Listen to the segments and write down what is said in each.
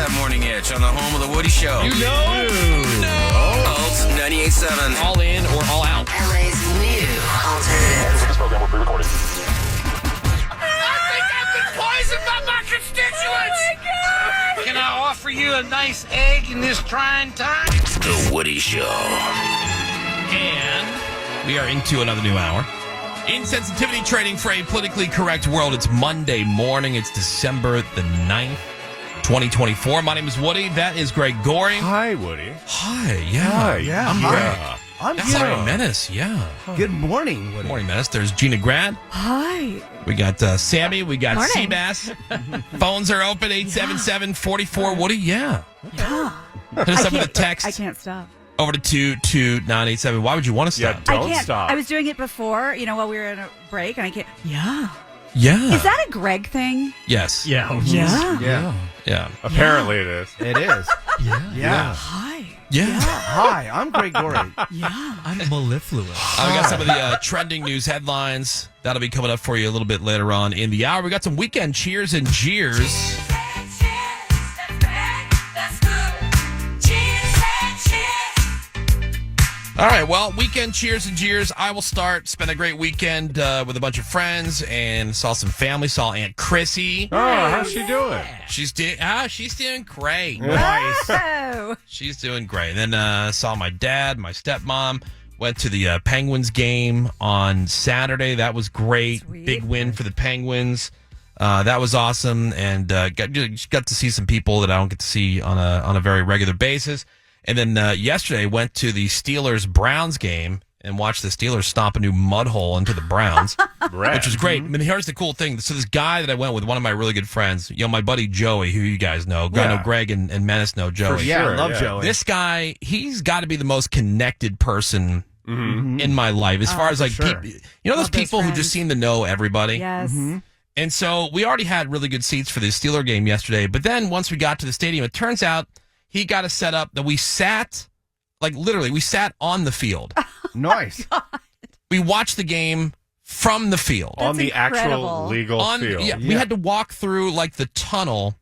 that morning itch on the home of the Woody Show. You know? Alt 98.7. All in or all out. LA's new alternative. This program will be recorded. I think I've been poisoned by my constituents. Oh my God. Can I offer you a nice egg in this trying time? The Woody Show. And we are into another new hour. Insensitivity training for a politically correct world. It's Monday morning. It's December the 9th, 2024. My name is Woody. That is Greg Goring. Hi, Woody. Hi, yeah. Hi. Yeah, I'm hi. Greg. I'm That's good. like Menace, yeah. Good morning, Woody. Good morning, Menace. There's Gina Grad. Hi. We got Sammy. We got Morning. Seabass. Phones are open, 877-44. Woody, yeah. Yeah. Hit us up with a text. I can't stop. Over to 22987. Why would you want to stop? Yeah, don't I can't. stop. I was doing it before, while we were in a break, and I can't. Yeah. Yeah. Is that a Greg thing? Yes. Yeah. Yeah. Apparently it is. It is. Yeah. Hi. Yeah. Hi, I'm Greg Gorey. Yeah. I'm mellifluous. We got some of the trending news headlines. That'll be coming up for you a little bit later on in the hour. We got some weekend cheers and jeers. All right, well, weekend cheers and jeers. I will start. Spent a great weekend with a bunch of friends and saw some family. Saw Aunt Chrissy. Oh, how's she doing? She's doing great. Nice. Oh. She's doing great. And then saw my dad, my stepmom. Went to the Penguins game on Saturday. That was great. Sweet. Big win for the Penguins. That was awesome, and got to see some people that I don't get to see on a very regular basis. And then yesterday went to the Steelers-Browns game and watched the Steelers stomp a new mud hole into the Browns, which was great. I mean, here's the cool thing. So this guy that I went with, one of my really good friends, my buddy Joey, who you guys know. I know Greg and Menace know Joey. Yeah, Sure, I love yeah. Joey. This guy, he's got to be the most connected person in my life. As far as like, sure. those Love those people who friends. just seem to know everybody. Yes. And so we already had really good seats for the Steeler game yesterday. But then once we got to the stadium, it turns out he got us set up that we sat, like literally, we sat on the field. Nice. We watched the game from the field. On the actual incredible. legal field. Yeah, we had to walk through like the tunnel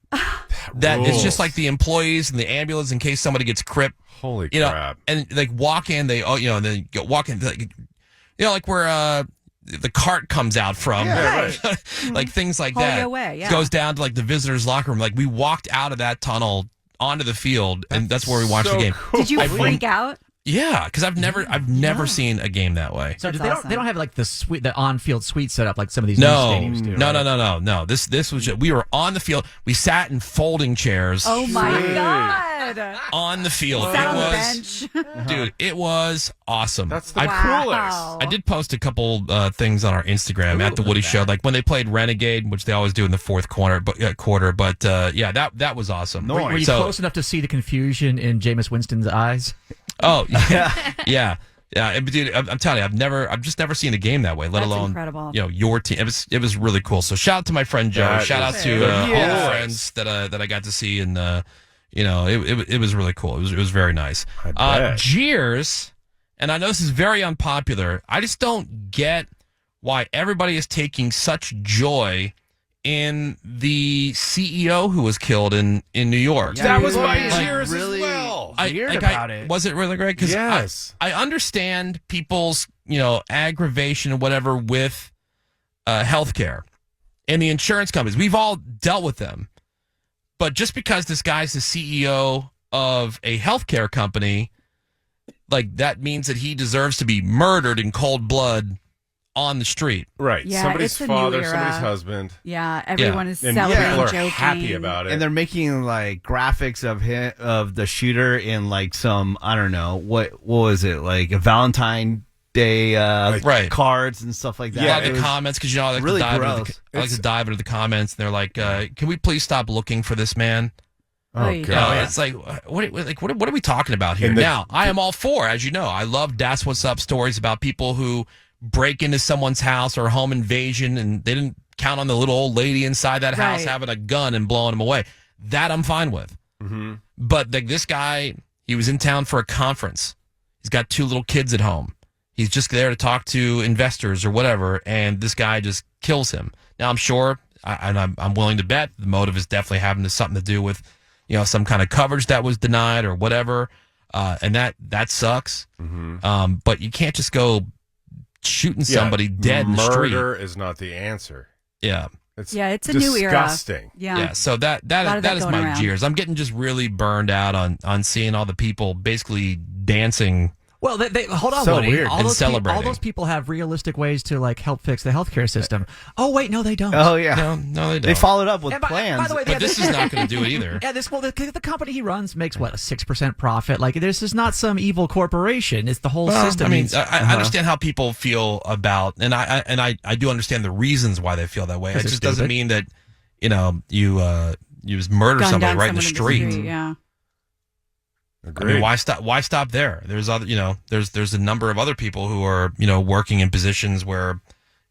that is just like the employees and the ambulance in case somebody gets cripped. Holy You know, crap. and like walk in, and then go walk in, like where the cart comes out from, Right. like things like Haul that. you away, yeah. Goes down to like the visitors' locker room. Like we walked out of that tunnel onto the field, and that's where we watched so the game. cool. Did you freak out? Yeah, because I've never seen a game that way. So That's they awesome. don't have like the on-field suite set up like some of these No, new stadiums do. no. This was we were on the field. We sat in folding chairs. Oh my Sweet. God. On the field. Sat on the It was, dude. It was awesome. That's the Wow. coolest. I did post a couple things on our Instagram at the Woody Show, like when they played Renegade, which they always do in the fourth quarter. But yeah, that was awesome. Nice. Were you So- close enough to see the confusion in Jameis Winston's eyes? Oh yeah. And, dude, I'm telling you, I've just never seen a game that way. Let That's alone incredible. your team. It was really cool. So shout out to my friend Joe. That Shout out is to all the yes. friends that I got to see, and it was really cool. It was very nice. I bet. Jeers, and I know this is very unpopular. I just don't get why everybody is taking such joy in the CEO who was killed in New York. Yeah, That was really, my like, cheers really as well. weird about it. Was it really great? Because Yes. I understand people's aggravation and whatever with healthcare and the insurance companies. We've all dealt with them, but just because this guy's the CEO of a healthcare company, like that means that he deserves to be murdered in cold blood on the street. Right. Yeah, somebody's it's a new father, era. somebody's husband. Yeah, everyone is And celebrating, people are joking. happy about it. And they're making like graphics of the shooter in like some, I don't know, what was it, like a Valentine Day Right. cards and stuff like that. Yeah, It the was comments, because I like really to dive into gross. I like to dive into the comments, and they're like, "Can we please stop looking for this man?" Oh Oy. god. It's like, what are we talking about here? And the- Now, I am all for, as you know, I love That's What's Up stories about people who break into someone's house or home invasion, and they didn't count on the little old lady inside that house Right. having a gun and blowing them away. That I'm fine with. Mm-hmm. But this guy, he was in town for a conference. He's got 2 little kids at home. He's just there to talk to investors or whatever, and this guy just kills him. Now, I'm sure, and I'm willing to bet the motive is definitely having something to do with, some kind of coverage that was denied or whatever, and that sucks. But you can't just go shooting somebody dead in the street. Murder is not the answer. Yeah. It's Yeah, it's a new era. disgusting. Yeah. So that is going my around. jeers. I'm getting just really burned out on seeing all the people basically dancing. Well, they hold on, So Woody. weird. All And those celebrating. all those people have realistic ways to like help fix the healthcare system. Oh wait, no, they don't. Oh yeah, No, they don't. they followed up with And by plans. the way, But this is not going to do it either. Yeah, the company he runs makes what, a 6% profit. Like this is not some evil corporation. It's the whole Well, system. I mean, needs- I understand how people feel about, and I do understand the reasons why they feel that way. It 'Cause they're just doesn't stupid. mean that you just murder Gun somebody down right in the someone street. Yeah. I Agreed. mean, why stop there? There's other, there's a number of other people who are, working in positions where,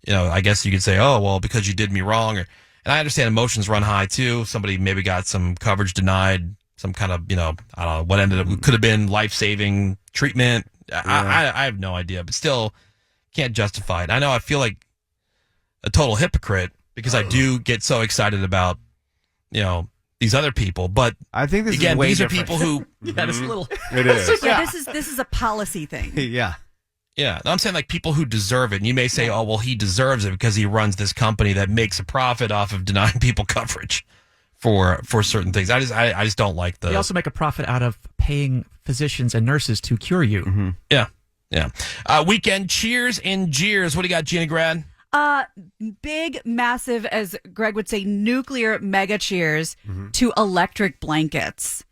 I guess you could say, oh, well, because you did me wrong. And I understand emotions run high too. Somebody maybe got some coverage denied, some kind of, I don't know what ended up, could have been life-saving treatment. I have no idea, but still can't justify it. I know I feel like a total hypocrite because I do get so excited about, these other people, but I think this again, is way these are different. people who, yeah, it's a little. It is. Yeah, this is a policy thing. yeah. yeah, I'm saying like people who deserve it. And you may say, oh, well, he deserves it because he runs this company that makes a profit off of denying people coverage for certain things. I just don't like the. They also make a profit out of paying physicians and nurses to cure you. Yeah. Weekend cheers and jeers. What do you got, Gina Grad? Big, massive, as Greg would say, nuclear mega cheers to electric blankets.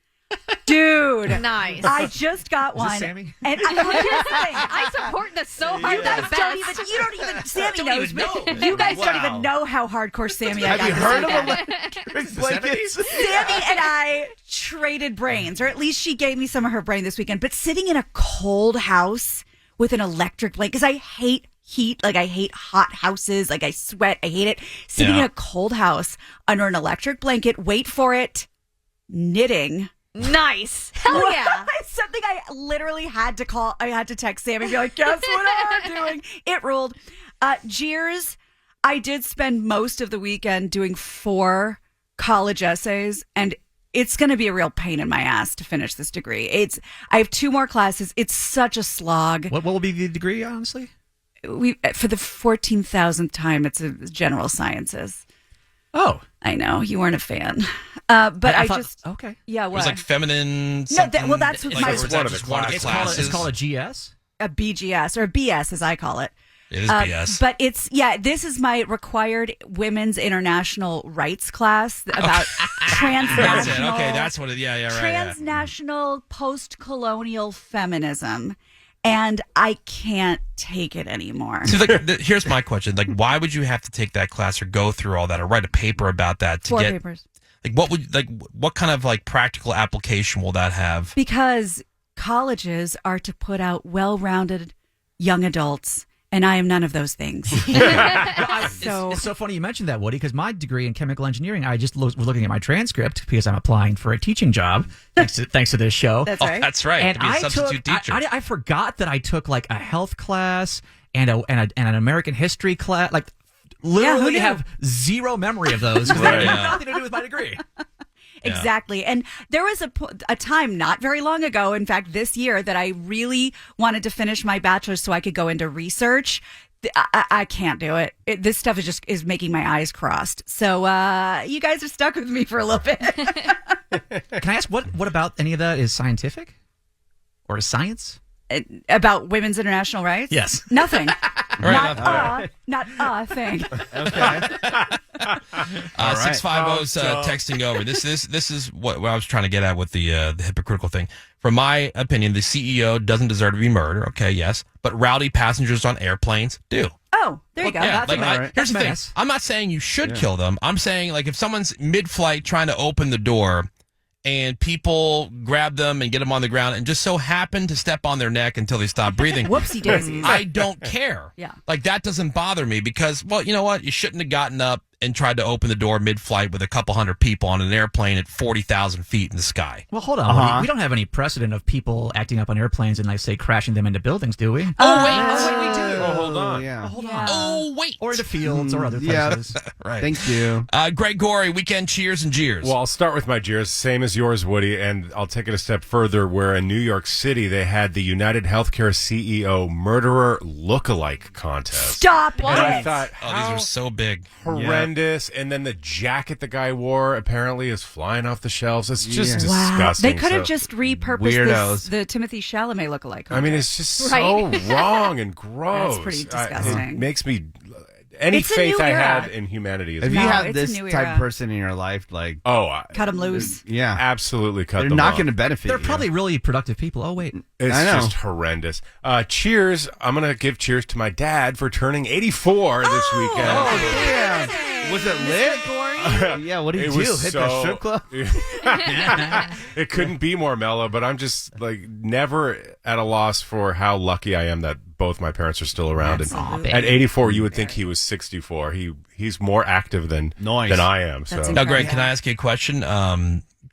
Dude. Nice. I just got one. Sammy? And here's the thing. I support this so hard. You guys don't even, Sammy knows, but you guys don't even know how hardcore Sammy I got Have you this heard weekend. of electric blankets? Sammy and I traded brains, or at least she gave me some of her brain this weekend. But sitting in a cold house with an electric blanket, because I hate heat, like I hate hot houses, like I sweat, I hate it. Sitting in a cold house under an electric blanket, wait for it, knitting. Nice. Hell yeah. It's something I literally had to call. I had to text Sammy and be like, guess what I'm doing? It ruled. Jeers, I did spend most of the weekend doing 4 college essays, and it's going to be a real pain in my ass to finish this degree. I have 2 more classes. It's such a slog. What will be the degree, honestly? For the 14,000th time, it's a general sciences. Oh, I know you weren't a fan, but I thought- just okay. Yeah, It what? was like feminine. No, Something, well, that's what like, my- or was that one of just the one of the classes. It's classes. called a GS. a BGS or a BS as I call it. It is BS. But this is my required women's international rights class about transnational. That's it. Okay, that's what it. Yeah, right. Transnational post-colonial feminism, and I can't take it anymore. See, here's my question: like, why would you have to take that class or go through all that or write a paper about that to 4 get? papers. What kind of like practical application will that have? Because colleges are to put out well-rounded young adults, and I am none of those things. So It's so funny you mentioned that, Woody, because my degree in chemical engineering, I just was looking at my transcript because I'm applying for a teaching job thanks to this show. that's Oh, right. that's right. And to be a I substitute took, teacher. I forgot that I took like a health class and an American history class. Like literally knew? have zero memory of those because Right. they have nothing to do with my degree. Exactly. And there was a time not very long ago, in fact, this year, that I really wanted to finish my bachelor's so I could go into research. I can't do it. This stuff is making my eyes crossed. So you guys are stuck with me for a little bit. Can I ask what about any of that is scientific or is science? About women's international rights? Yes. Nothing. Right, Not a thing. 650's texting over. This is what I was trying to get at with the hypocritical thing. From my opinion, the CEO doesn't deserve to be murdered. Okay, yes, but rowdy passengers on airplanes do. Oh, there you go. Yeah, That's like, right. here's That's the thing. nice. I'm not saying you should kill them. I'm saying like if someone's mid-flight trying to open the door and people grab them and get them on the ground and just so happen to step on their neck until they stop breathing. Whoopsie daisies. I don't care. Yeah. Like that doesn't bother me because, well, you know what? You shouldn't have gotten up and tried to open the door mid-flight with a couple hundred people on an airplane at 40,000 feet in the sky. Well, hold on. We don't have any precedent of people acting up on airplanes and, like, say, crashing them into buildings, do we? We do. Oh, hold on. Yeah. Hold Yeah. Oh, wait. Or into fields or other places. Right. Thank you. Greg Gorey, weekend cheers and jeers. Well, I'll start with my jeers, same as yours, Woody, and I'll take it a step further, where in New York City they had the United Healthcare CEO murderer lookalike contest. Stop And I it. thought, these how are so big. horrendous. And then the jacket the guy wore apparently is flying off the shelves. It's just disgusting. They could have So- just repurposed Weirdos. the Timothy Chalamet lookalike. I mean, it's just Right. so wrong and gross. That's pretty It disgusting. makes me any It's a faith new I era. had in humanity is If you No, have it's a this new type era. of person in your life, like, Cut him loose. yeah, absolutely cut they're them not off. going to benefit. They're you. probably really productive people. Oh, wait. It's I know. just horrendous. Cheers! I'm gonna give cheers to my dad for turning 84 this weekend. Oh, damn. Was it lit? Yeah. What did It you do? was Hit so- the strip club? It couldn't be more mellow, but I'm just like never at a loss for how lucky I am that both my parents are still around. And at 84, you would think he was 64. He's more active than Nice. I am. So That's Now, Greg, can I ask you a question?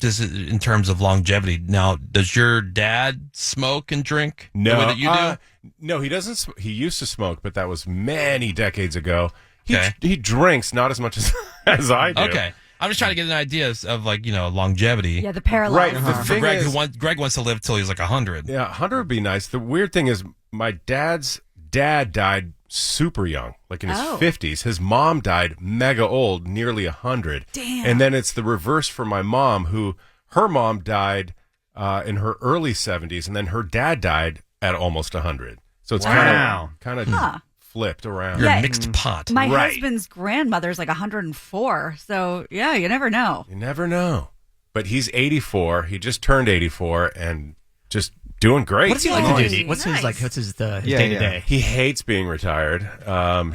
Just in terms of longevity. Now, does your dad smoke and drink the way that you do? No, he doesn't. He used to smoke, but that was many decades ago. Okay. He drinks not as much as I do. Okay. I'm just trying to get an idea of like, longevity. Yeah, the parallel. Right. The For thing Greg, is, Greg wants to live till he's like 100. yeah, 100 would be nice. The weird thing is, my dad's dad died super young, like in his Oh. 50s. His mom died mega old, nearly 100. Damn. And then it's the reverse for my mom, who her mom died in her early 70s, and then her dad died at almost 100. So it's Wow. kind of flipped around. You're Yeah. a mixed pot. My Right. husband's grandmother's like 104. So, yeah, you never know. You never know. But he's 84. He just turned 84 and just doing great. What does he like to do? Nice. What's his, like, what's his Yeah, day-to-day? He hates being retired.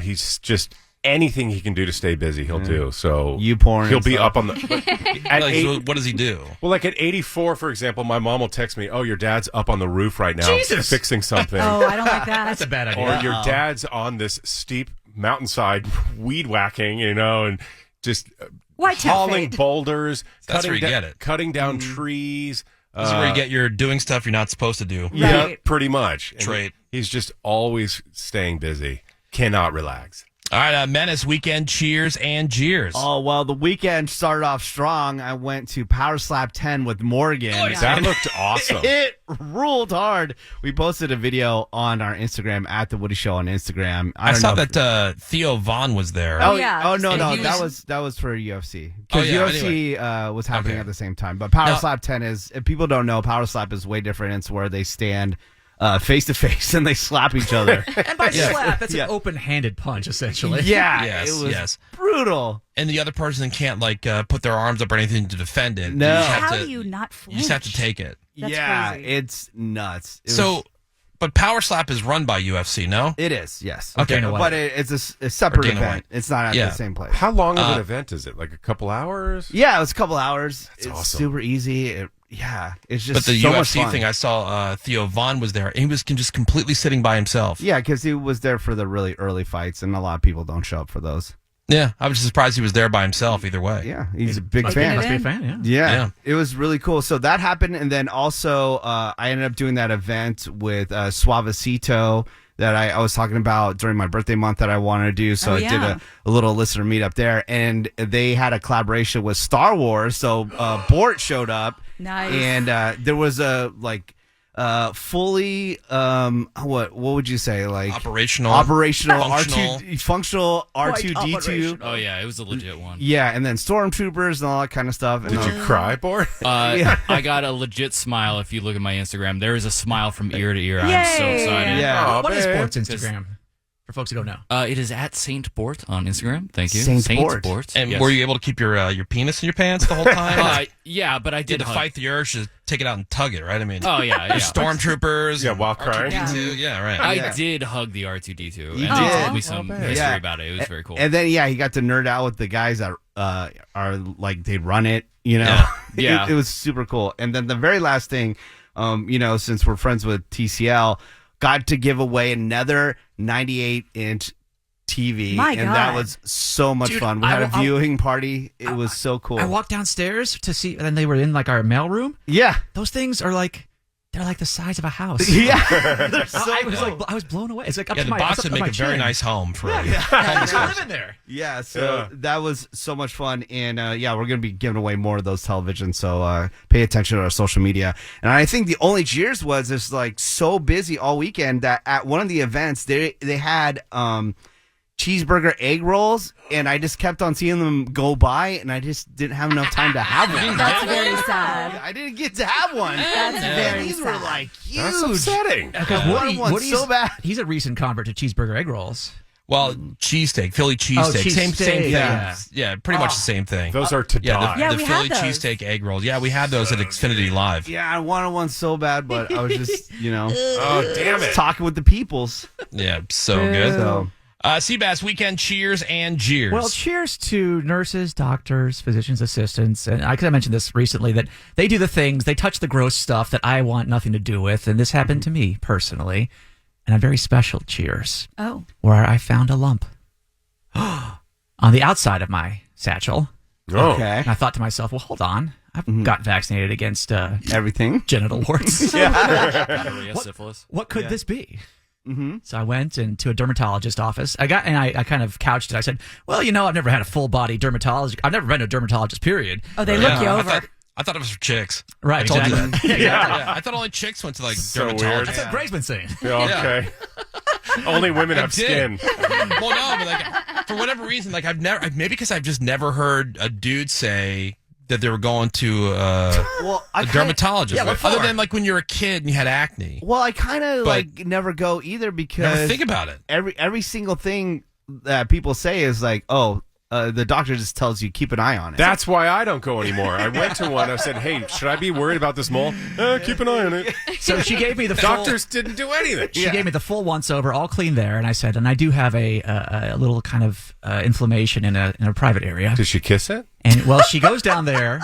He's just anything he can do to stay busy, he'll do. So You porn he'll and be stuff. up on the. At Like, eight, so what does he do? well, like at 84, for example, my mom will text me, "Oh, your dad's up on the roof right now, Jesus. fixing something." Oh, I don't like that. That's a bad idea. Or your dad's on this steep mountainside weed whacking, and just Why tempt hauling fate? boulders, That's where you get it. cutting down trees. This is where you get your doing stuff you're not supposed to do. Yeah, Right. pretty much. And Trait. He's just always staying busy. Cannot relax. All right, Menace, weekend cheers and jeers. Oh, well, the weekend started off strong. I went to Power Slap 10 with Morgan. That looked awesome. It ruled hard. We posted a video on our Instagram at The Woody Show on Instagram. I don't saw know that Theo Vaughn was there. Oh, yeah. Oh no, And no, he that was for UFC Oh, because yeah, UFC was happening Okay. at the same time. But Power Now- Slap 10 is, if people don't know, Power Slap is way different. It's where they stand face to face and they slap each other. And by Yeah. slap, that's Yeah. an open-handed punch, essentially. Yeah, Yes, it was yes. brutal. And the other person can't like put their arms up or anything to defend it. No. You just have How to, do you not you flinch? just have to take it. That's yeah, crazy. it's nuts. It So, was- but Power Slap is run by UFC, no? it is, yes. Okay. Dana White. But it's a separate Dana event. White. It's not at Yeah. the same place. How long of an event is it? Like a couple hours? Yeah, it was a couple hours. It's awesome. super easy. It's just But the so much UFC fun. thing, I saw Theo Vaughn was there. And he was just completely sitting by himself. Yeah, because he was there for the really early fights, and a lot of people don't show up for those. Yeah, I was just surprised he was there by himself either way. Yeah, he's a big Must fan. be a fan, yeah. Yeah, Yeah. it was really cool. So that happened, and then also I ended up doing that event with Suavecito that I was talking about during my birthday month that I wanted to do. So Oh, I did yeah. a little listener meetup there, and they had a collaboration with Star Wars. So Bort showed up, Nice. and there was a fully what would you say, like Operational. R2 functional Quite R2D2. operational. Oh yeah, it was a legit one. Yeah, and then stormtroopers and all that kind of stuff. And Did you cry, Bort? I got a legit smile. If you look at my Instagram, there is a smile from ear to ear. I'm so Yay. excited. Yeah. Oh, What is babe. Sports Instagram? For folks who don't know. It is at Saint Bort on Instagram. Thank you, Saint Bort. And Yes. were you able to keep your penis in your pants the whole time? Yeah, but I Did did to hug. fight the urge to take it out and tug it, right? I mean, Oh yeah, yeah. there's stormtroopers. Yeah, and while crying. R2D2. Yeah, right. I did hug the R2D2. You and did? he told me some Oh, history Yeah. about it. It was very cool. And then he got to nerd out with the guys that are like they run it. Yeah. Yeah. It was super cool. And then the very last thing, since we're friends with TCL, got to give away another 98-inch TV, My and that God. was so much Dude, fun. We had a viewing party. It was so cool. I walked downstairs to see, and then they were in like our mailroom. Yeah. Those things are like, they're like the size of a house. Yeah. I was blown away. It's like up Yeah, to the my box up would to make my a very chin. nice home for Yeah, I live in there. Yeah, so that was so much fun. And we're going to be giving away more of those televisions. So pay attention to our social media. And I think the only Cheers was just like so busy all weekend that at one of the events, they had cheeseburger egg rolls. And I just kept on seeing them go by. And I just didn't have enough time to have one. That's very sad. I didn't get to have one. That's very These sad. were like huge. That's upsetting. Because Woody's so bad. He's a recent convert to cheeseburger egg rolls. Well, cheesesteak, Philly cheesesteak, same cheesesteak, thing. yeah. Pretty much the same thing. Those are to die. The we Philly had those. cheesesteak egg rolls. Yeah, we had those at Xfinity Live. Yeah, I wanted one so bad, but I was just, Oh, damn it. talking with the peoples. Yeah, so good. So Seabass Weekend Cheers and Jeers. Well, cheers to nurses, doctors, physicians, assistants. And I mentioned this recently that they do the things, they touch the gross stuff that I want nothing to do with. And this happened to me personally. And a very special cheers Oh. where I found a lump on the outside of my satchel. Oh. okay. And I thought to myself, well, hold on. I've got vaccinated against Everything. genital warts. Gonorrhea, syphilis. What could this be? So I went into a dermatologist office. I kind of couched it. I said, well, I've never had a full body dermatologist. I've never been to a dermatologist, period. Oh, they look you I over. thought it was for chicks. Right, I told you exactly. that. Yeah, I thought only chicks went to like So weird. dermatologists. That's what Greg's been saying. Yeah, okay. Only women have did. skin. Well, no, but like for whatever reason, like maybe because I've just never heard a dude say that they were going to Well, a dermatologist. Yeah, what other for? than like when you're a kid and you had acne. Well, I kind of But- like never go either because Never think about it. every single thing that people say is like, oh, the doctor just tells you keep an eye on it. That's why I don't go anymore. I went to one. I said, hey, should I be worried about this mole? Keep an eye on it. So she gave me the Doctors didn't do anything. She gave me the full once over, all clean there, and I said, and I do have a little kind of inflammation in a private area. Did she kiss it? And well, she goes down there,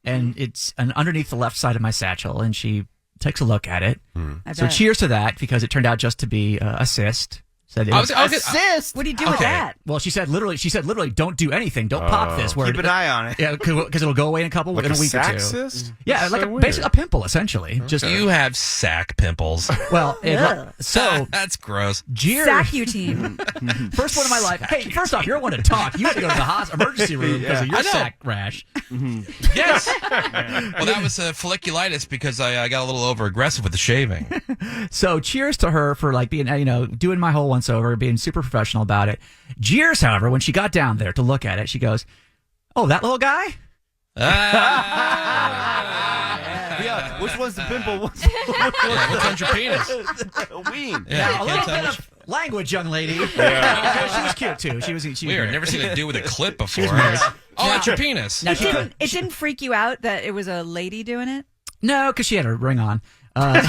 and it's underneath the left side of my satchel, and she takes a look at it. I So bet. cheers to that because it turned out just to be a cyst. Said it I was- was- Assist. What do you do with Okay. that? well, she said literally, don't do anything, don't pop this. Where Keep an eye on it. Yeah, because it'll go away in a Like week or sac two. cyst? Yeah, That's like so weird. basically a pimple, essentially. Just You have sack pimples. well, so That's gross. Jeers. Sack you team. First one of my life. Hey, first off, you're one to talk. You had to go to the emergency room because of your I know. sack rash. Yes. Well, that was folliculitis because I got a little over aggressive with the shaving. So cheers to her for like being, doing my whole once over, being super professional about it. Jeers, however, when she got down there to look at it, she goes, "Oh, that little guy." Yeah, which one's the pimple? What's Which one's your penis? the ween? Yeah, A you little can't tell bit which- of language, young lady. She was cute too. She was Weird. weird. Never seen a dude with a clip before. married. Oh, that's your penis. Now, she couldn't, It didn't freak you out that it was a lady doing it? no, because she had her ring on. But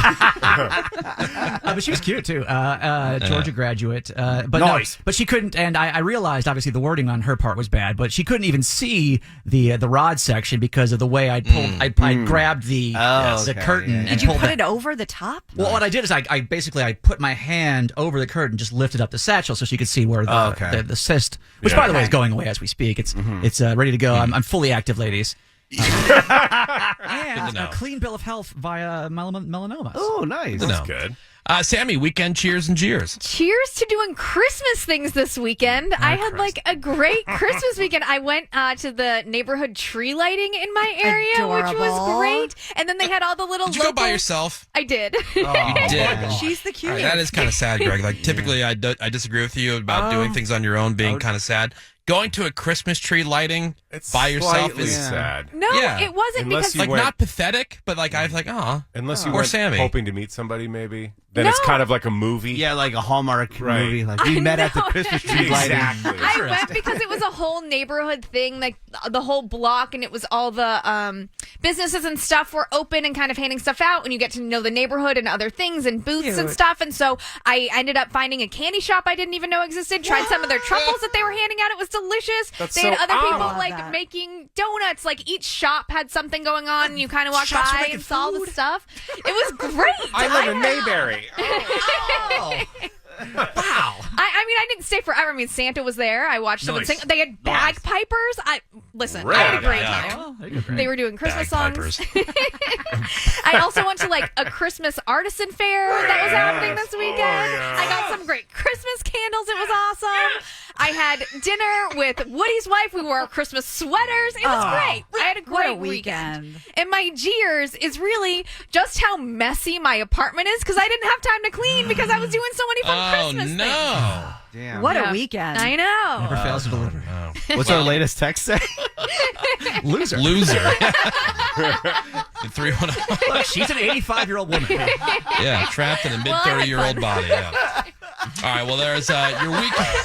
she was cute too. Georgia graduate. But Nice. no, but she couldn't. And I realized obviously the wording on her part was bad, but she couldn't even see the rod section because of the way I pulled. I grabbed the okay, curtain yeah, and yeah. Did you pulled put it. it over the top? Well, what I did is I basically put my hand over the curtain, just lifted up the satchel so she could see where the cyst, which by the way is going away as we speak. It's ready to go. I'm fully active, ladies. And know. a clean bill of health via melanomas. Oh, nice. No. That's good. Sammy, weekend cheers and jeers. Cheers to doing Christmas things this weekend. I had like a great Christmas weekend. I went to the neighborhood tree lighting in my area, which was Adorable. great. And then they had all the little Did you go local... by yourself? I did. You did. She's the All cutest. right, that is kind of sad, Greg. Like typically, I disagree with you about doing things on your own being kind of sad. Going to a Christmas tree lighting by yourself slightly is sad. No, Yeah. it wasn't Unless because... you like went- not pathetic, but like I was like, oh, Unless you or went Sammy. hoping to meet somebody, maybe. Then it's No. kind of like a movie. Yeah, like a Hallmark Right. movie. Like we met at the know. Christmas tree lighting. Exactly. I went because it was a whole neighborhood thing, like the whole block, and it was all the businesses and stuff were open and kind of handing stuff out, and you get to know the neighborhood and other things and booths and Cute. stuff. And so I ended up finding a candy shop I didn't even know existed. Tried some of their truffles that they were handing out. It was delicious. That's they had so other people odd. like Love that. making donuts. Like each shop had something going on, and you kind of walked Shops were by making and saw the food? stuff. It was great. I live in Mayberry. Oh. I mean, I didn't stay forever. I mean, Santa was there. I watched someone sing. They had bagpipers. I had a great time. They were doing Christmas songs. I also went to like a Christmas artisan fair that was happening this weekend. I got some great Christmas candles. It was awesome. I had dinner with Woody's wife. We wore our Christmas sweaters. It was great. I had a great weekend. And my jeers is really just how messy my apartment is because I didn't have time to clean because I was doing so many fun Christmas things. Damn. What a weekend. I know. Never fails to deliver. What's our latest text say? Loser. 310. Look, she's an 85-year-old woman. Yeah, trapped in a mid 30-year-old body. Yeah. All right. Well, there's your weekend.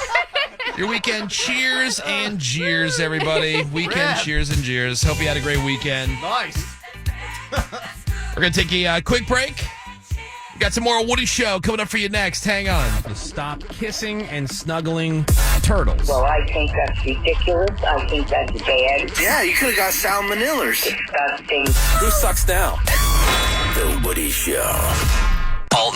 Your weekend cheers and jeers, everybody. Weekend cheers and jeers. Hope you had a great weekend. Nice. We're going to take a quick break. We got some more Woody Show coming up for you next. Hang on. Stop kissing and snuggling turtles. Well, I think that's ridiculous. I think that's bad. Yeah, you could have got salmonellas. Disgusting. Who sucks now? The Woody Show. All